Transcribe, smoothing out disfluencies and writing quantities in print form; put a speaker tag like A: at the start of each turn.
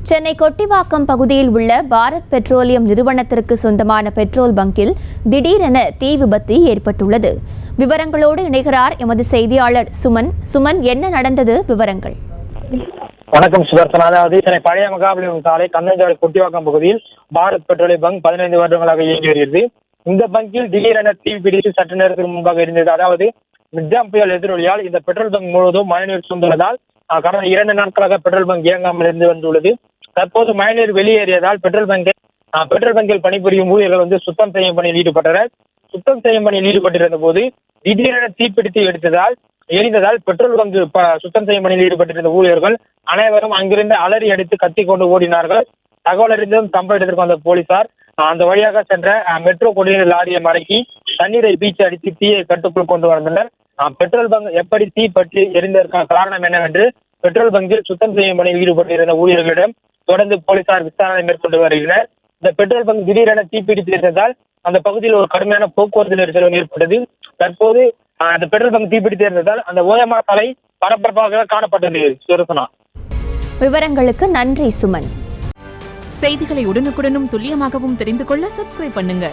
A: சென்னை கொட்டிவாக்கம் பகுதியில் உள்ள பாரத் பெட்ரோலியம் நிறுவனத்திற்கு சொந்தமான பெட்ரோல் பங்கில் திடீரென தீ விபத்து ஏற்பட்டுள்ளது. விவரங்களோடு இணைகிறார் எமது செய்தியாளர் சுமன். சுமன், என்ன நடந்தது? விவரங்கள்.
B: வணக்கம் சுதர்சன். அதாவது சென்னை பழைய மகாபலிபுரம் சாலை கண்ணஞ்சாலை கொட்டிவாக்கம் பகுதியில் பாரத் பெட்ரோலியம் பங்க் 15 வருடங்களாக இயங்கி வருகிறது. இந்த பங்கில் திடீரென தீ பிடித்து சற்று நேரத்துக்கு முன்பாக இருந்தது. அதாவது மிக்ஜாம் புயல் எதிரொலியால் இந்த பெட்ரோல் பங்க் முழுவதும் மழைநீர் சூழ்ந்துள்ளதால் கடந்த 2 நாட்களாக பெட்ரோல் பங்க் இயங்காமல் இருந்து வந்துள்ளது. தற்போது மழைநீர் வெளியேறியதால் பெட்ரோல் பங்கில் பணிபுரியும் ஊழியர்கள் சுத்தம் செய்யும் பணியில் ஈடுபட்டனர். சுத்தம் செய்யும் பணியில் ஈடுபட்டிருந்த போது திடீரென தீப்பிடித்து எரிந்ததால் பெட்ரோல் பங்கு சுத்தம் செய்யும் பணியில் ஈடுபட்டிருந்த ஊழியர்கள் அனைவரும் அங்கிருந்து அலறி அடித்து கத்திக்கொண்டு ஓடினார்கள். தகவல் அறிந்தும் சம்பவ இடத்திற்கு வந்த போலீசார் அந்த வழியாக சென்ற மெட்ரோ குடிநீர் லாரியை மடக்கி தண்ணீரை பீச்சு அடித்து தீயை கட்டுக்குள் கொண்டு வந்தனர். பெட்ரோல் பங்க் எப்படி தீ பற்றி எரிந்ததற்கான காரணம் என்னவென்று பெட்ரோல் பங்கில் சுத்தம் செய்யும் பணியில் ஈடுபட்டிருந்த ஊழியர்களிடம் தொடர்ந்து போலீசார் விசாரணை மேற்கொண்டு வருகின்றனர். இந்த பெட்ரோல் பங்க் திடீரென தீப்பிடித்து இருந்ததால் அந்த பகுதியில் ஒரு கடுமையான போக்குவரத்து நெரிசல் ஏற்பட்டது. தற்போது அந்த பெட்ரோல் பங்க் தீப்பிடித்து இருந்ததால் அந்த ஓயமா சாலை பரபரப்பாக காணப்பட்டது. சுரசனா,
A: விவரங்களுக்கு நன்றி சுமன்.
C: செய்திகளை உடனுக்குடனும் துல்லியமாகவும் தெரிந்து கொள்ள சப்ஸ்கிரைப் பண்ணுங்க.